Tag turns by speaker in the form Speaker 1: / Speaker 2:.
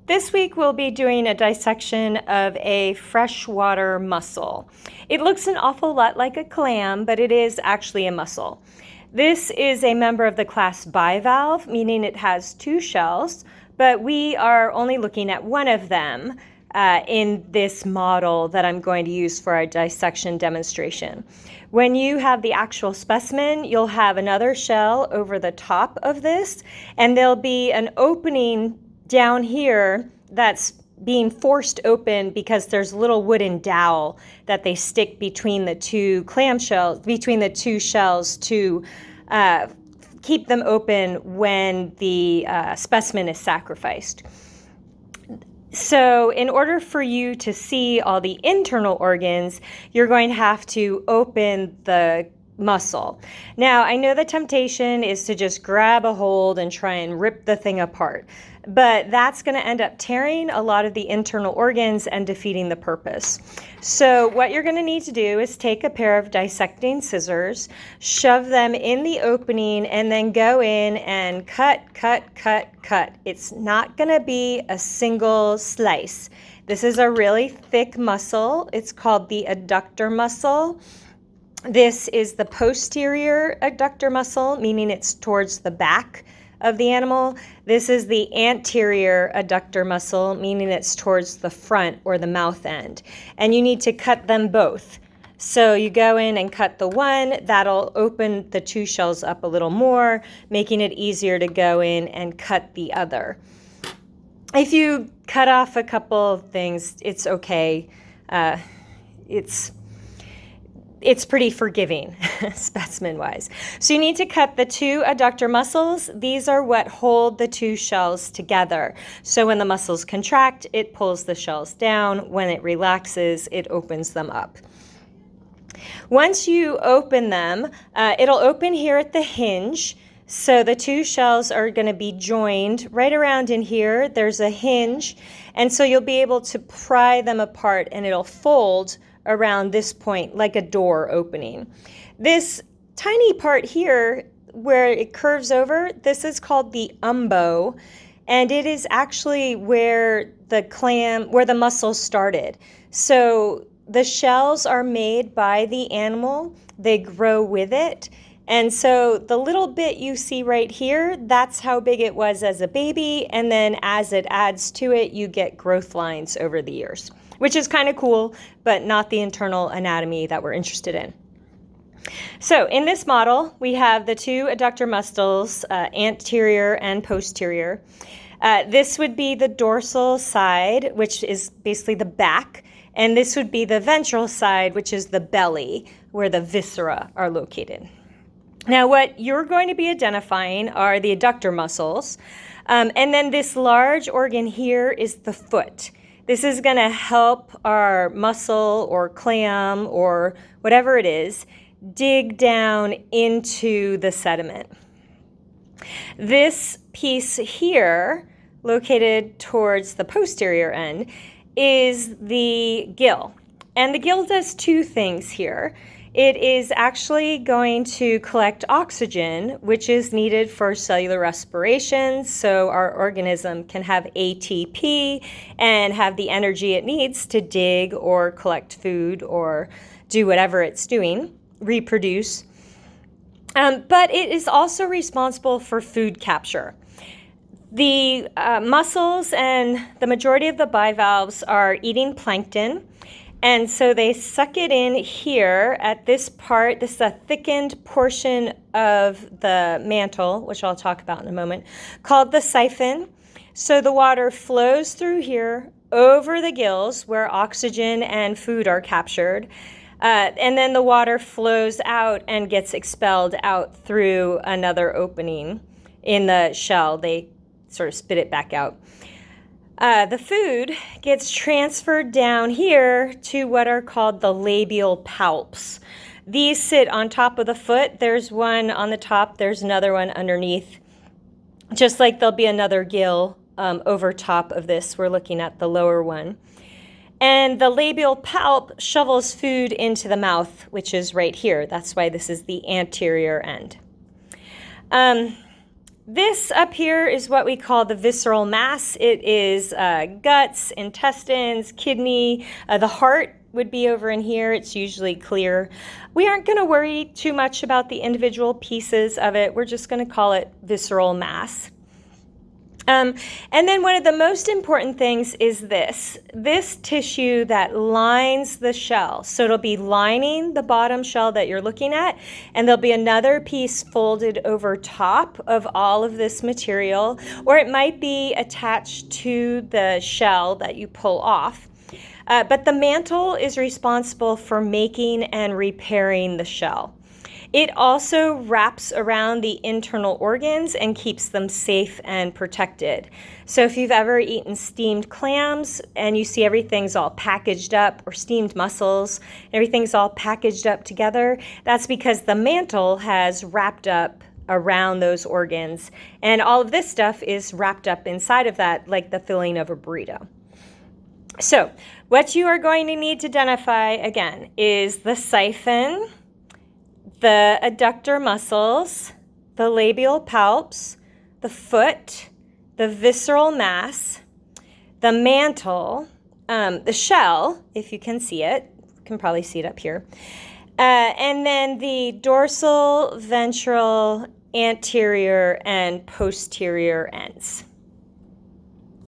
Speaker 1: This week we'll be doing a dissection of a freshwater mussel. It looks an awful lot like a clam, but it is actually a mussel. This is a member of the class bivalve, meaning it has two shells, but we are only looking at one of them in this model that I'm going to use for our dissection demonstration. When you have the actual specimen, you'll have another shell over the top of this, and there'll be an opening down here that's being forced open because there's a little wooden dowel that they stick between the two clamshells, between the two shells to keep them open when the specimen is sacrificed. So in order for you to see all the internal organs, you're going to have to open the mussel. Now, I know the temptation is to just grab a hold and try and rip the thing apart, but that's going to end up tearing a lot of the internal organs and defeating the purpose. So what you're going to need to do is take a pair of dissecting scissors, shove them in the opening, and then go in and cut. It's not going to be a single slice. This is a really thick mussel. It's called the adductor muscle. This is the posterior adductor muscle, meaning it's towards the back of the animal. This is the anterior adductor muscle, meaning it's towards the front or the mouth end. And you need to cut them both. So you go in and cut the one, that'll open the two shells up a little more, making it easier to go in and cut the other. If you cut off a couple of things, it's okay. It's pretty forgiving, specimen-wise. So you need to cut the two adductor muscles. These are what hold the two shells together. So when the muscles contract, it pulls the shells down. When it relaxes, it opens them up. Once you open them, it'll open here at the hinge. So the two shells are going to be joined right around in here. There's a hinge, and so you'll be able to pry them apart, and it'll fold around this point like a door opening. This tiny part here where it curves over, this is called the umbo, and it is actually where the mussel started. So the shells are made by the animal, they grow with it, and so the little bit you see right here, that's how big it was as a baby, and then as it adds to it, you get growth lines over the years, which is kind of cool, but not the internal anatomy that we're interested in. So in this model, we have the two adductor muscles, anterior and posterior. This would be the dorsal side, which is basically the back, and this would be the ventral side, which is the belly, where the viscera are located. Now, what you're going to be identifying are the adductor muscles, and then this large organ here is the foot. This is going to help our mussel or clam or whatever it is dig down into the sediment. This piece here, located towards the posterior end, is the gill. And the gill does two things here. It is actually going to collect oxygen, which is needed for cellular respiration, so our organism can have ATP and have the energy it needs to dig or collect food or do whatever it's doing, reproduce. But it is also responsible for food capture. The mussels and the majority of the bivalves are eating plankton. And so they suck it in here at this part. This is a thickened portion of the mantle, which I'll talk about in a moment, called the siphon. So the water flows through here over the gills where oxygen and food are captured. And then the water flows out and gets expelled out through another opening in the shell. They sort of spit it back out. The food gets transferred down here to what are called the labial palps. These sit on top of the foot. There's one on the top, there's another one underneath. Just like there'll be another gill over top of this, we're looking at the lower one. And the labial palp shovels food into the mouth, which is right here. That's why this is the anterior end. This up here is what we call the visceral mass. It is guts, intestines, kidney. The heart would be over in here. It's usually clear. We aren't going to worry too much about the individual pieces of it. We're just going to call it visceral mass. And then one of the most important things is this tissue that lines the shell. So it'll be lining the bottom shell that you're looking at, and there'll be another piece folded over top of all of this material, or it might be attached to the shell that you pull off. But the mantle is responsible for making and repairing the shell. It also wraps around the internal organs and keeps them safe and protected. So if you've ever eaten steamed clams and you see everything's all packaged up, or steamed mussels, everything's all packaged up together, that's because the mantle has wrapped up around those organs. And all of this stuff is wrapped up inside of that, like the filling of a burrito. So what you are going to need to identify, again, is the siphon, the adductor muscles, the labial palps, the foot, the visceral mass, the mantle, the shell, if you can see it. You can probably see it up here. And then the dorsal, ventral, anterior, and posterior ends.